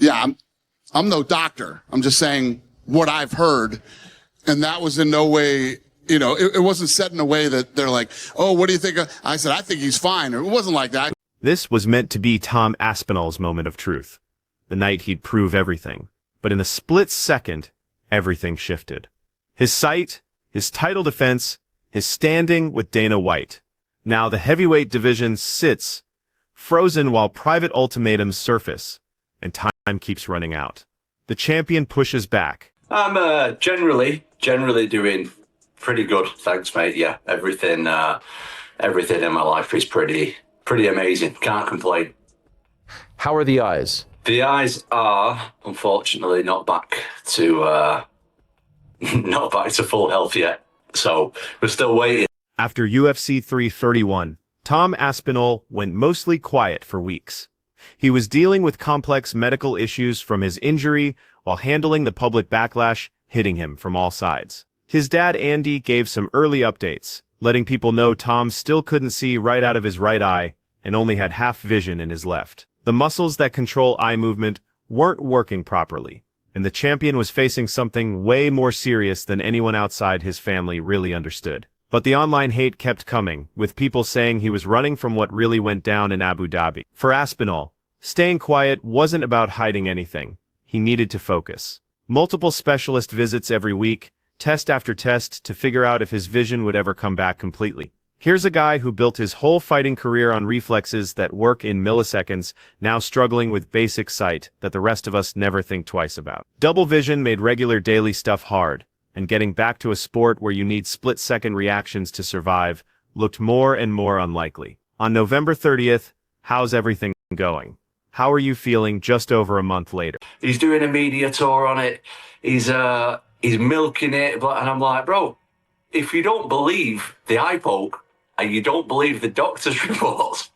Yeah, I'm no doctor. I'm just saying what I've heard. And that was in no way, it wasn't said in a way that they're like, oh, what do you think? I said, I think he's fine. It wasn't like that. This was meant to be Tom Aspinall's moment of truth, the night he'd prove everything. But in a split second, everything shifted. His sight, his title defense, his standing with Dana White. Now the heavyweight division sits, frozen while private ultimatums surface, and time keeps running out. The champion pushes back. I'm generally doing pretty good, thanks, mate. Yeah, everything in my life is pretty amazing. Can't complain. How are the eyes? The eyes are, unfortunately, not back to full health yet. So we're still waiting. After UFC 331, Tom Aspinall went mostly quiet for weeks. He was dealing with complex medical issues from his injury while handling the public backlash hitting him from all sides. His dad Andy gave some early updates, letting people know Tom still couldn't see right out of his right eye and only had half vision in his left. The muscles that control eye movement weren't working properly, and the champion was facing something way more serious than anyone outside his family really understood. But the online hate kept coming, with people saying he was running from what really went down in Abu Dhabi. For Aspinall, staying quiet wasn't about hiding anything. He needed to focus. Multiple specialist visits every week, test after test to figure out if his vision would ever come back completely. Here's a guy who built his whole fighting career on reflexes that work in milliseconds, now struggling with basic sight that the rest of us never think twice about. Double vision made regular daily stuff hard, and getting back to a sport where you need split-second reactions to survive looked more and more unlikely. On November 30th, how's everything going? How are you feeling just over a month later? He's doing a media tour on it. He's milking it, and I'm like, bro, if you don't believe the eye poke and you don't believe the doctor's reports,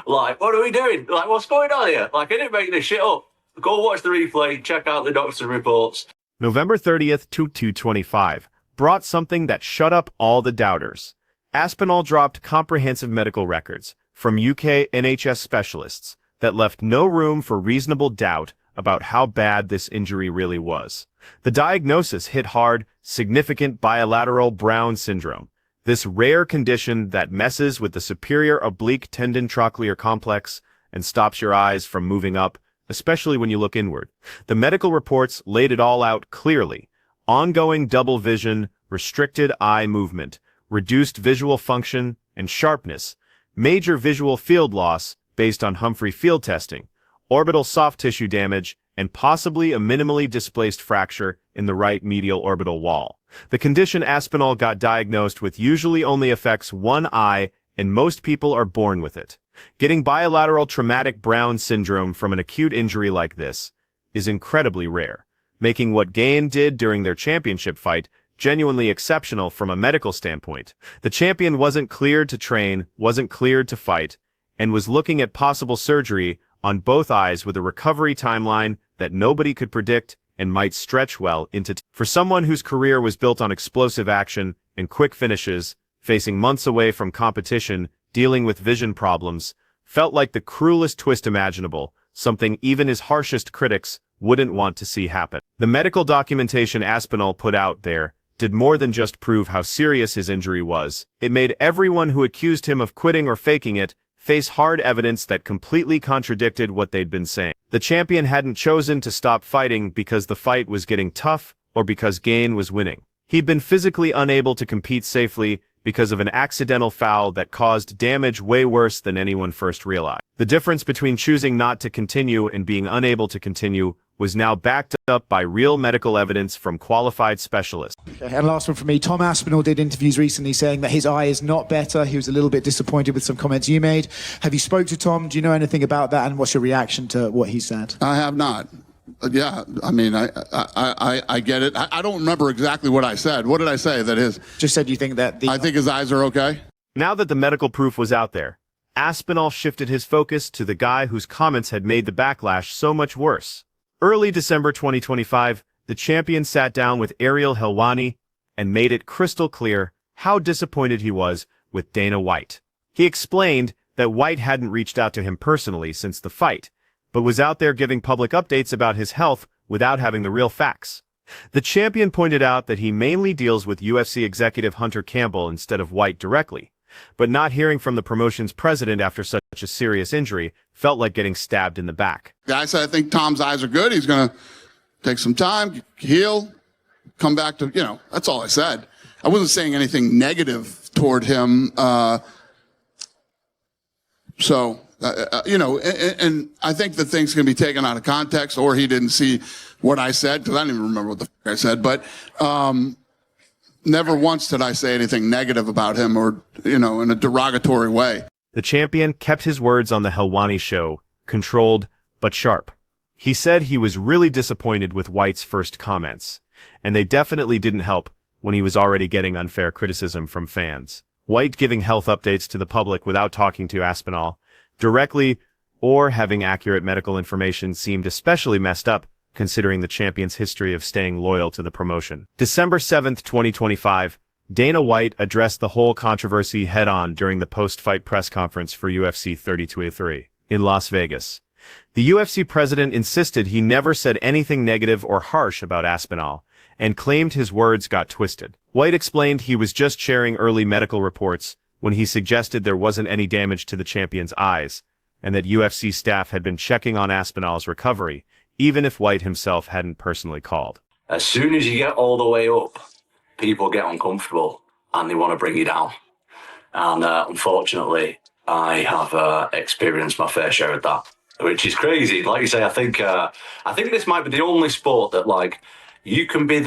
like, what are we doing? Like, what's going on here? Like, I didn't make this shit up. Go watch the replay, check out the doctor's reports. November 30th, 2025 brought something that shut up all the doubters. Aspinall dropped comprehensive medical records from UK NHS specialists that left no room for reasonable doubt about how bad this injury really was. The diagnosis hit hard: significant bilateral Brown syndrome. This rare condition that messes with the superior oblique tendon trochlear complex and stops your eyes from moving up, especially when you look inward. The medical reports laid it all out clearly: ongoing double vision, restricted eye movement, reduced visual function and sharpness, major visual field loss based on Humphrey field testing, orbital soft tissue damage, and possibly a minimally displaced fracture in the right medial orbital wall. The condition Aspinall got diagnosed with usually only affects one eye, and most people are born with it. Getting bilateral traumatic Brown syndrome from an acute injury like this is incredibly rare, making what Gane did during their championship fight genuinely exceptional from a medical standpoint. The champion wasn't cleared to train, wasn't cleared to fight, and was looking at possible surgery on both eyes with a recovery timeline that nobody could predict and might stretch well into For someone whose career was built on explosive action and quick finishes, facing months away from competition, dealing with vision problems, felt like the cruelest twist imaginable, something even his harshest critics wouldn't want to see happen. The medical documentation Aspinall put out there did more than just prove how serious his injury was. It made everyone who accused him of quitting or faking it face hard evidence that completely contradicted what they'd been saying. The champion hadn't chosen to stop fighting because the fight was getting tough or because Gane was winning. He'd been physically unable to compete safely because of an accidental foul that caused damage way worse than anyone first realized. The difference between choosing not to continue and being unable to continue was now backed up by real medical evidence from qualified specialists. Okay, and last one from me. Tom Aspinall did interviews recently saying that his eye is not better. He was a little bit disappointed with some comments you made. Have you spoke to Tom? Do you know anything about that? And what's your reaction to what he said? I have not. Yeah, I mean, I get it. I don't remember exactly what I said. What did I say? That his... Just said you think that I think his eyes are okay. Now that the medical proof was out there, Aspinall shifted his focus to the guy whose comments had made the backlash so much worse. Early December 2025, the champion sat down with Ariel Helwani and made it crystal clear how disappointed he was with Dana White. He explained that White hadn't reached out to him personally since the fight, but was out there giving public updates about his health without having the real facts. The champion pointed out that he mainly deals with UFC executive Hunter Campbell instead of White directly, but not hearing from the promotion's president after such a serious injury felt like getting stabbed in the back. I said, I think Tom's eyes are good. He's going to take some time, heal, come back to, that's all I said. I wasn't saying anything negative toward him. And I think the things can be taken out of context, or he didn't see what I said, because I don't even remember what the I said. But never once did I say anything negative about him or, in a derogatory way. The champion kept his words on the Helwani show, controlled but sharp. He said he was really disappointed with White's first comments, and they definitely didn't help when he was already getting unfair criticism from fans. White giving health updates to the public without talking to Aspinall directly or having accurate medical information seemed especially messed up, considering the champion's history of staying loyal to the promotion. December 7, 2025, Dana White addressed the whole controversy head-on during the post-fight press conference for UFC 32 in Las Vegas. The UFC president insisted he never said anything negative or harsh about Aspinall, and claimed his words got twisted. White explained he was just sharing early medical reports when he suggested there wasn't any damage to the champion's eyes, and that UFC staff had been checking on Aspinall's recovery, even if White himself hadn't personally called. As soon as you get all the way up, people get uncomfortable and they want to bring you down. And unfortunately, I have experienced my fair share of that, which is crazy. Like you say, I think this might be the only sport that, you can be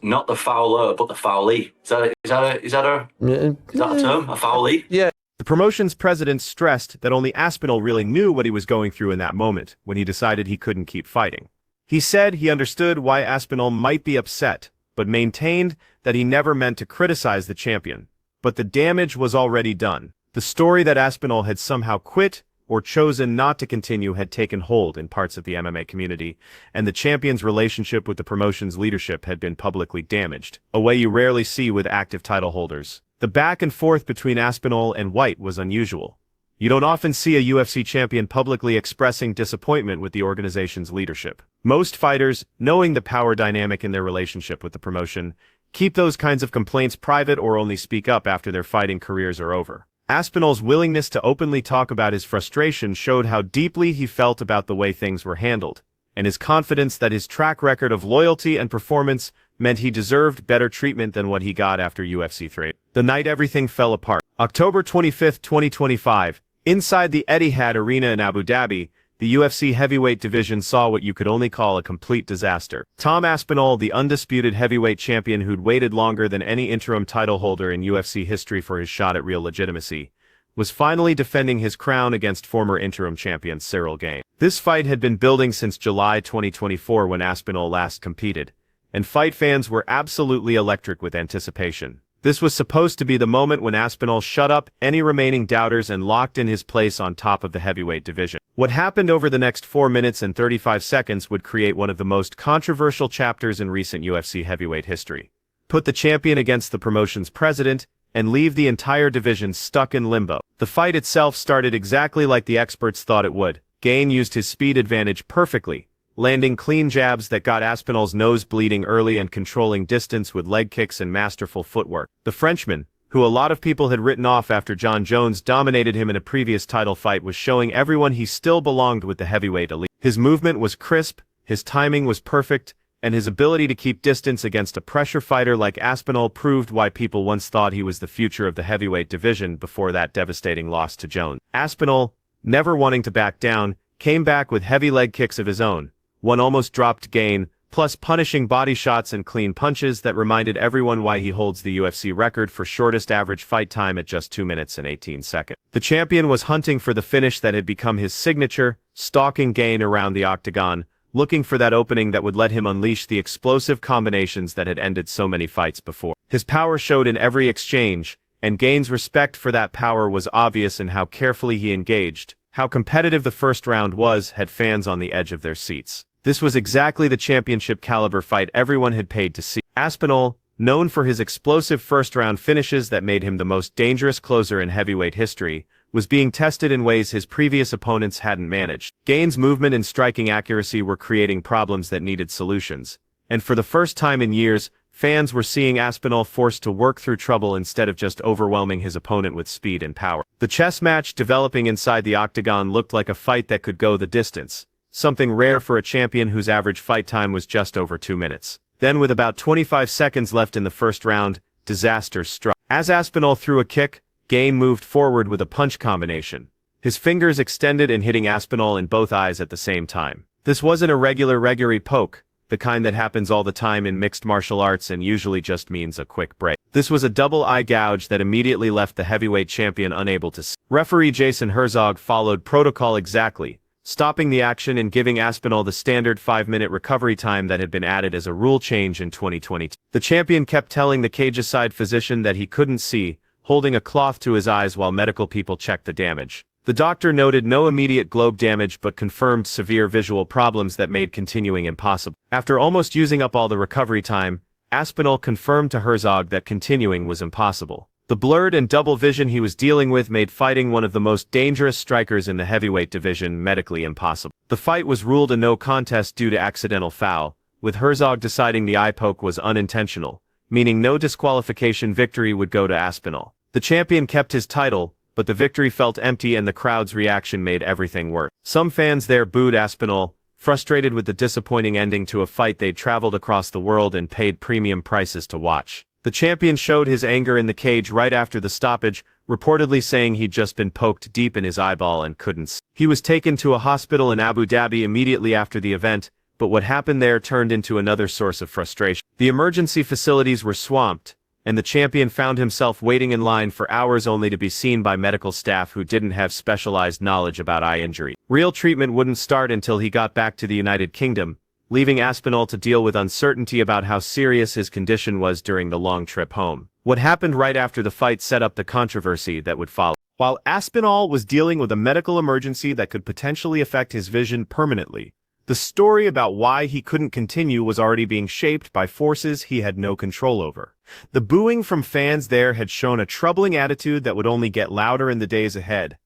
not the fouler, but the foulee. Is that a term? A foulee? Yeah. The promotion's president stressed that only Aspinall really knew what he was going through in that moment when he decided he couldn't keep fighting. He said he understood why Aspinall might be upset, but maintained that he never meant to criticize the champion. But the damage was already done. The story that Aspinall had somehow quit or chosen not to continue had taken hold in parts of the MMA community, and the champion's relationship with the promotion's leadership had been publicly damaged, a way you rarely see with active title holders. The back and forth between Aspinall and White was unusual. You don't often see a UFC champion publicly expressing disappointment with the organization's leadership. Most fighters, knowing the power dynamic in their relationship with the promotion, keep those kinds of complaints private or only speak up after their fighting careers are over. Aspinall's willingness to openly talk about his frustration showed how deeply he felt about the way things were handled, and his confidence that his track record of loyalty and performance meant he deserved better treatment than what he got after UFC 3. The night everything fell apart. October 25, 2025, inside the Etihad Arena in Abu Dhabi, the UFC heavyweight division saw what you could only call a complete disaster. Tom Aspinall, the undisputed heavyweight champion who'd waited longer than any interim title holder in UFC history for his shot at real legitimacy, was finally defending his crown against former interim champion Cyril Gane. This fight had been building since July 2024 when Aspinall last competed, and fight fans were absolutely electric with anticipation. This was supposed to be the moment when Aspinall shut up any remaining doubters and locked in his place on top of the heavyweight division. What happened over the next 4 minutes and 35 seconds would create one of the most controversial chapters in recent UFC heavyweight history. Put the champion against the promotion's president, and leave the entire division stuck in limbo. The fight itself started exactly like the experts thought it would. Gane used his speed advantage perfectly, landing clean jabs that got Aspinall's nose bleeding early and controlling distance with leg kicks and masterful footwork. The Frenchman, who a lot of people had written off after John Jones dominated him in a previous title fight, was showing everyone he still belonged with the heavyweight elite. His movement was crisp, his timing was perfect, and his ability to keep distance against a pressure fighter like Aspinall proved why people once thought he was the future of the heavyweight division before that devastating loss to Jones. Aspinall, never wanting to back down, came back with heavy leg kicks of his own. One almost dropped Gane, plus punishing body shots and clean punches that reminded everyone why he holds the UFC record for shortest average fight time at just 2 minutes and 18 seconds. The champion was hunting for the finish that had become his signature, stalking Gane around the octagon, looking for that opening that would let him unleash the explosive combinations that had ended so many fights before. His power showed in every exchange, and Gane's respect for that power was obvious in how carefully he engaged. How competitive the first round was had fans on the edge of their seats. This was exactly the championship caliber fight everyone had paid to see. Aspinall, known for his explosive first-round finishes that made him the most dangerous closer in heavyweight history, was being tested in ways his previous opponents hadn't managed. Gane's movement and striking accuracy were creating problems that needed solutions. And for the first time in years, fans were seeing Aspinall forced to work through trouble instead of just overwhelming his opponent with speed and power. The chess match developing inside the octagon looked like a fight that could go the distance, something rare for a champion whose average fight time was just over 2 minutes. Then with about 25 seconds left in the first round, disaster struck. As Aspinall threw a kick, Gane moved forward with a punch combination, his fingers extended and hitting Aspinall in both eyes at the same time. This wasn't a regular poke, the kind that happens all the time in mixed martial arts and usually just means a quick break. This was a double eye gouge that immediately left the heavyweight champion unable to see. Referee Jason Herzog followed protocol exactly, stopping the action and giving Aspinall the standard 5-minute recovery time that had been added as a rule change in 2022. The champion kept telling the cage-side physician that he couldn't see, holding a cloth to his eyes while medical people checked the damage. The doctor noted no immediate globe damage but confirmed severe visual problems that made continuing impossible. After almost using up all the recovery time, Aspinall confirmed to Herzog that continuing was impossible. The blurred and double vision he was dealing with made fighting one of the most dangerous strikers in the heavyweight division medically impossible. The fight was ruled a no contest due to accidental foul, with Herzog deciding the eye poke was unintentional, meaning no disqualification victory would go to Aspinall. The champion kept his title, but the victory felt empty and the crowd's reaction made everything worse. Some fans there booed Aspinall, frustrated with the disappointing ending to a fight they'd traveled across the world and paid premium prices to watch. The champion showed his anger in the cage right after the stoppage, reportedly saying he'd just been poked deep in his eyeball and couldn't see. He was taken to a hospital in Abu Dhabi immediately after the event, but what happened there turned into another source of frustration. The emergency facilities were swamped, and the champion found himself waiting in line for hours only to be seen by medical staff who didn't have specialized knowledge about eye injury. Real treatment wouldn't start until he got back to the United Kingdom, leaving Aspinall to deal with uncertainty about how serious his condition was during the long trip home. What happened right after the fight set up the controversy that would follow. While Aspinall was dealing with a medical emergency that could potentially affect his vision permanently, the story about why he couldn't continue was already being shaped by forces he had no control over. The booing from fans there had shown a troubling attitude that would only get louder in the days ahead,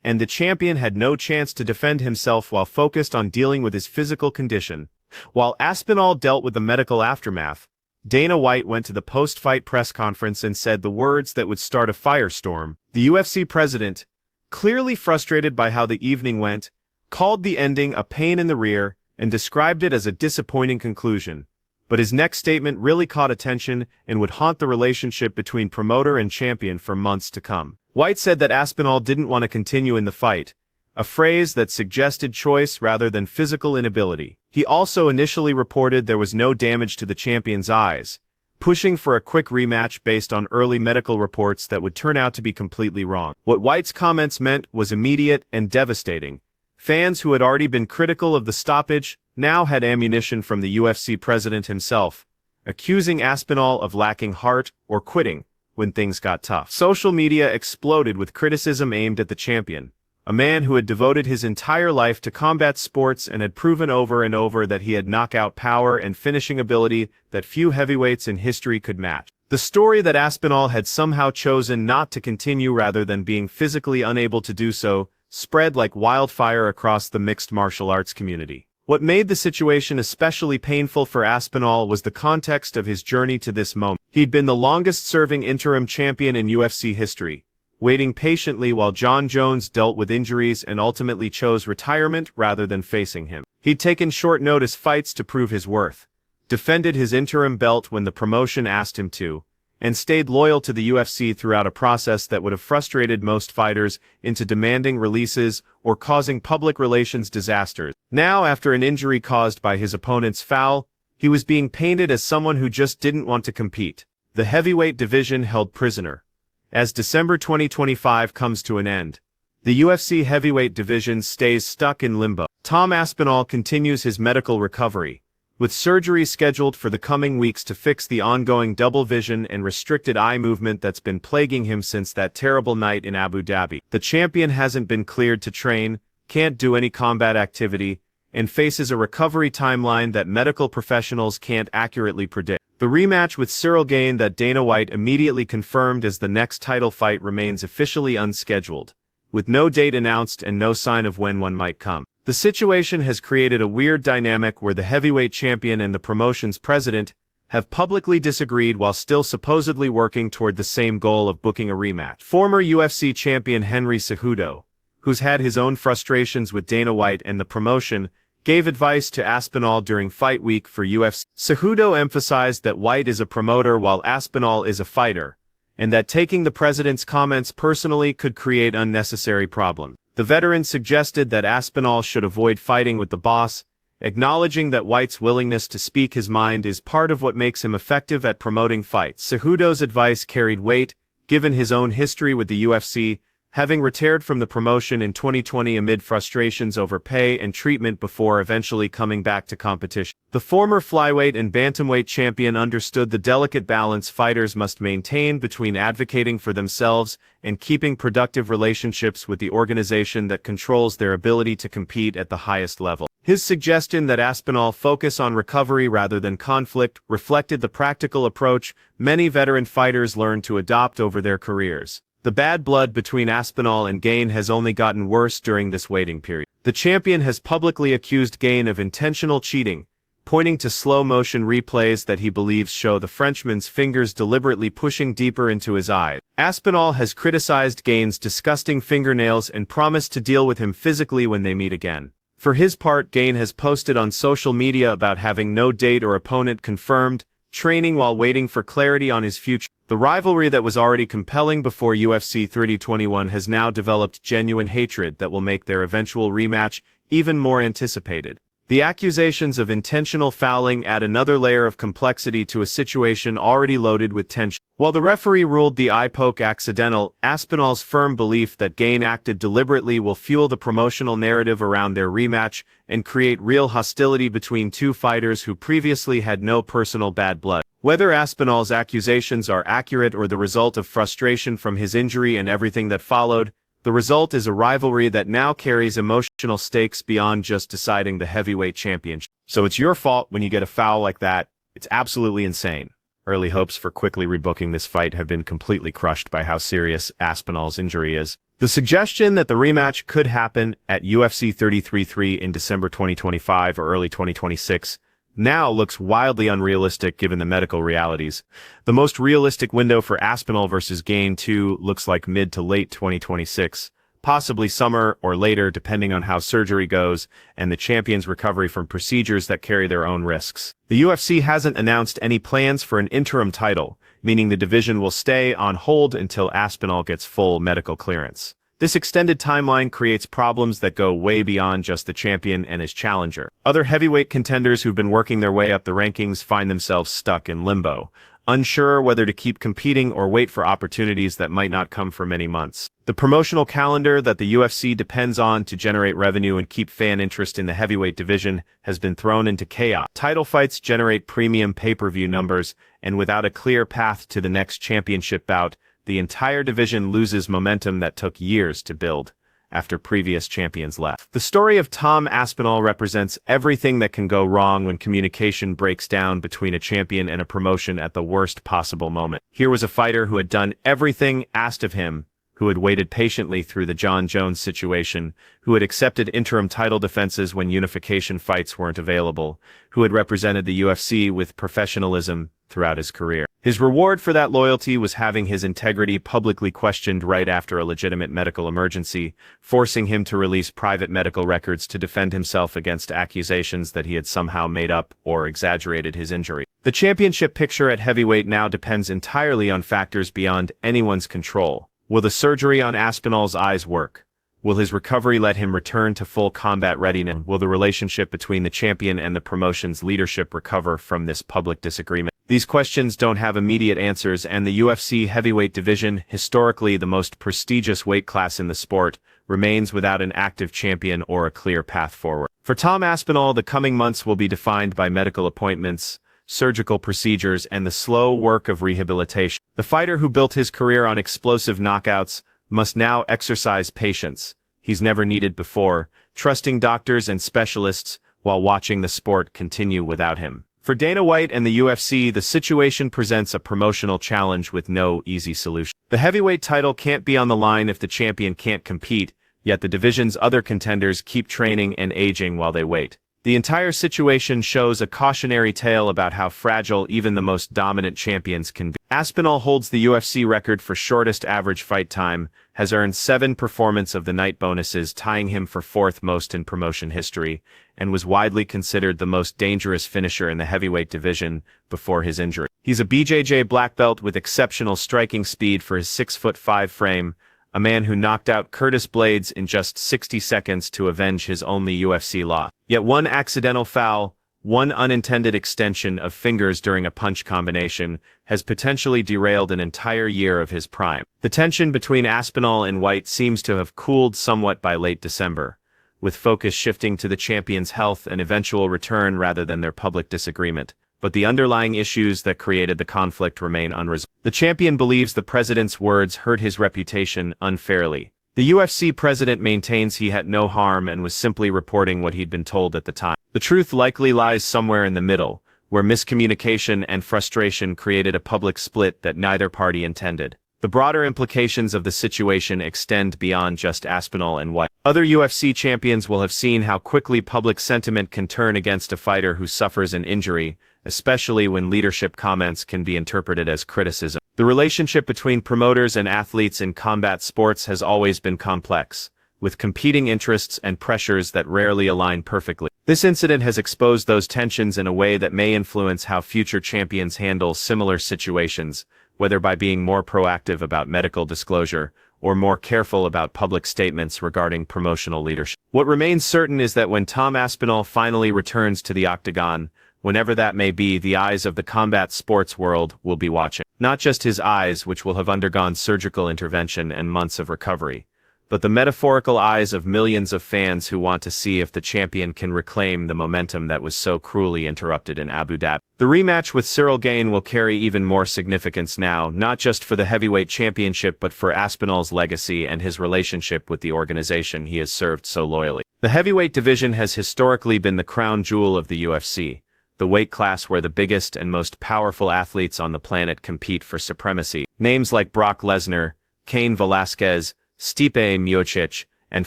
and the champion had no chance to defend himself while focused on dealing with his physical condition. While Aspinall dealt with the medical aftermath, Dana White went to the post-fight press conference and said the words that would start a firestorm. The UFC president, clearly frustrated by how the evening went, called the ending a pain in the rear and described it as a disappointing conclusion. But his next statement really caught attention and would haunt the relationship between promoter and champion for months to come. White said that Aspinall didn't want to continue in the fight, a phrase that suggested choice rather than physical inability. He also initially reported there was no damage to the champion's eyes, pushing for a quick rematch based on early medical reports that would turn out to be completely wrong. What White's comments meant was immediate and devastating. Fans who had already been critical of the stoppage now had ammunition from the UFC president himself, accusing Aspinall of lacking heart or quitting when things got tough. Social media exploded with criticism aimed at the champion, a man who had devoted his entire life to combat sports and had proven over and over that he had knockout power and finishing ability that few heavyweights in history could match. The story that Aspinall had somehow chosen not to continue rather than being physically unable to do so spread like wildfire across the mixed martial arts community. What made the situation especially painful for Aspinall was the context of his journey to this moment. He'd been the longest-serving interim champion in UFC history, waiting patiently while Jon Jones dealt with injuries and ultimately chose retirement rather than facing him. He'd taken short-notice fights to prove his worth, defended his interim belt when the promotion asked him to, and stayed loyal to the UFC throughout a process that would have frustrated most fighters into demanding releases or causing public relations disasters. Now, after an injury caused by his opponent's foul, he was being painted as someone who just didn't want to compete. The heavyweight division held prisoner. As December 2025 comes to an end, the UFC heavyweight division stays stuck in limbo. Tom Aspinall continues his medical recovery, with surgery scheduled for the coming weeks to fix the ongoing double vision and restricted eye movement that's been plaguing him since that terrible night in Abu Dhabi. The champion hasn't been cleared to train, can't do any combat activity, and faces a recovery timeline that medical professionals can't accurately predict. The rematch with Cyril Gane that Dana White immediately confirmed as the next title fight remains officially unscheduled, with no date announced and no sign of when one might come. The situation has created a weird dynamic where the heavyweight champion and the promotion's president have publicly disagreed while still supposedly working toward the same goal of booking a rematch. Former UFC champion Henry Cejudo, who's had his own frustrations with Dana White and the promotion, gave advice to Aspinall during fight week for UFC. Cejudo emphasized that White is a promoter while Aspinall is a fighter, and that taking the president's comments personally could create unnecessary problems. The veteran suggested that Aspinall should avoid fighting with the boss, acknowledging that White's willingness to speak his mind is part of what makes him effective at promoting fights. Cejudo's advice carried weight, given his own history with the UFC, having retired from the promotion in 2020 amid frustrations over pay and treatment before eventually coming back to competition. The former flyweight and bantamweight champion understood the delicate balance fighters must maintain between advocating for themselves and keeping productive relationships with the organization that controls their ability to compete at the highest level. His suggestion that Aspinall focus on recovery rather than conflict reflected the practical approach many veteran fighters learned to adopt over their careers. The bad blood between Aspinall and Gane has only gotten worse during this waiting period. The champion has publicly accused Gane of intentional cheating, pointing to slow-motion replays that he believes show the Frenchman's fingers deliberately pushing deeper into his eye. Aspinall has criticized Gane's disgusting fingernails and promised to deal with him physically when they meet again. For his part, Gane has posted on social media about having no date or opponent confirmed, training while waiting for clarity on his future. The rivalry that was already compelling before UFC 3021 has now developed genuine hatred that will make their eventual rematch even more anticipated. The accusations of intentional fouling add another layer of complexity to a situation already loaded with tension. While the referee ruled the eye poke accidental, Aspinall's firm belief that Gane acted deliberately will fuel the promotional narrative around their rematch and create real hostility between two fighters who previously had no personal bad blood. Whether Aspinall's accusations are accurate or the result of frustration from his injury and everything that followed, the result is a rivalry that now carries emotional stakes beyond just deciding the heavyweight championship. So it's your fault when you get a foul like that. It's absolutely insane. Early hopes for quickly rebooking this fight have been completely crushed by how serious Aspinall's injury is. The suggestion that the rematch could happen at UFC 33 in December 2025 or early 2026 now looks wildly unrealistic given the medical realities. The most realistic window for Aspinall versus Gane 2 looks like mid to late 2026, possibly summer or later depending on how surgery goes and the champion's recovery from procedures that carry their own risks. The UFC hasn't announced any plans for an interim title, meaning the division will stay on hold until Aspinall gets full medical clearance. This extended timeline creates problems that go way beyond just the champion and his challenger. Other heavyweight contenders who've been working their way up the rankings find themselves stuck in limbo, unsure whether to keep competing or wait for opportunities that might not come for many months. The promotional calendar that the UFC depends on to generate revenue and keep fan interest in the heavyweight division has been thrown into chaos. Title fights generate premium pay-per-view numbers, and without a clear path to the next championship bout, the entire division loses momentum that took years to build after previous champions left. The story of Tom Aspinall represents everything that can go wrong when communication breaks down between a champion and a promotion at the worst possible moment. Here was a fighter who had done everything asked of him, who had waited patiently through the John Jones situation, who had accepted interim title defenses when unification fights weren't available, who had represented the UFC with professionalism throughout his career. His reward for that loyalty was having his integrity publicly questioned right after a legitimate medical emergency, forcing him to release private medical records to defend himself against accusations that he had somehow made up or exaggerated his injury. The championship picture at heavyweight now depends entirely on factors beyond anyone's control. Will the surgery on Aspinall's eyes work? Will his recovery let him return to full combat readiness? Will the relationship between the champion and the promotion's leadership recover from this public disagreement? These questions don't have immediate answers, and the UFC heavyweight division, historically the most prestigious weight class in the sport, remains without an active champion or a clear path forward. For Tom Aspinall, the coming months will be defined by medical appointments, surgical procedures, and the slow work of rehabilitation. The fighter who built his career on explosive knockouts must now exercise patience he's never needed before, trusting doctors and specialists while watching the sport continue without him. For Dana White and the UFC, the situation presents a promotional challenge with no easy solution. The heavyweight title can't be on the line if the champion can't compete, yet the division's other contenders keep training and aging while they wait. The entire situation shows a cautionary tale about how fragile even the most dominant champions can be. Aspinall holds the UFC record for shortest average fight time, has earned 7 Performance of the Night bonuses, tying him for 4th most in promotion history, and was widely considered the most dangerous finisher in the heavyweight division before his injury. He's a BJJ black belt with exceptional striking speed for his 6'5" frame, a man who knocked out Curtis Blades in just 60 seconds to avenge his only UFC loss. Yet one accidental foul, one unintended extension of fingers during a punch combination, has potentially derailed an entire year of his prime. The tension between Aspinall and White seems to have cooled somewhat by late December, with focus shifting to the champion's health and eventual return rather than their public disagreement. But the underlying issues that created the conflict remain unresolved. The champion believes the president's words hurt his reputation unfairly. The UFC president maintains he had no harm and was simply reporting what he'd been told at the time. The truth likely lies somewhere in the middle, where miscommunication and frustration created a public split that neither party intended. The broader implications of the situation extend beyond just Aspinall and White. Other UFC champions will have seen how quickly public sentiment can turn against a fighter who suffers an injury, especially when leadership comments can be interpreted as criticism. The relationship between promoters and athletes in combat sports has always been complex, with competing interests and pressures that rarely align perfectly. This incident has exposed those tensions in a way that may influence how future champions handle similar situations, whether by being more proactive about medical disclosure or more careful about public statements regarding promotional leadership. What remains certain is that when Tom Aspinall finally returns to the octagon, whenever that may be, the eyes of the combat sports world will be watching. Not just his eyes, which will have undergone surgical intervention and months of recovery, but the metaphorical eyes of millions of fans who want to see if the champion can reclaim the momentum that was so cruelly interrupted in Abu Dhabi. The rematch with Cyril Gane will carry even more significance now, not just for the heavyweight championship but for Aspinall's legacy and his relationship with the organization he has served so loyally. The heavyweight division has historically been the crown jewel of the UFC, the weight class where the biggest and most powerful athletes on the planet compete for supremacy. Names like Brock Lesnar, Cain Velasquez, Stipe Miocic, and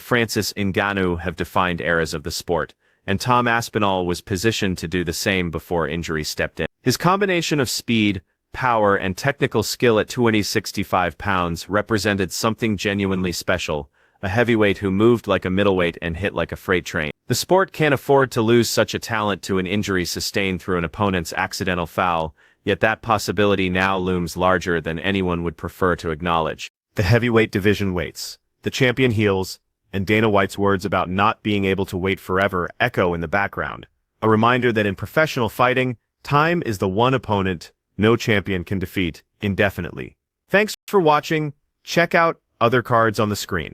Francis Ngannou have defined eras of the sport, and Tom Aspinall was positioned to do the same before injury stepped in. His combination of speed, power, and technical skill at 265 pounds represented something genuinely special, a heavyweight who moved like a middleweight and hit like a freight train. The sport can't afford to lose such a talent to an injury sustained through an opponent's accidental foul, yet that possibility now looms larger than anyone would prefer to acknowledge. The heavyweight division waits. The champion heals, and Dana White's words about not being able to wait forever echo in the background. A reminder that in professional fighting, time is the one opponent no champion can defeat indefinitely. Thanks for watching. Check out other cards on the screen.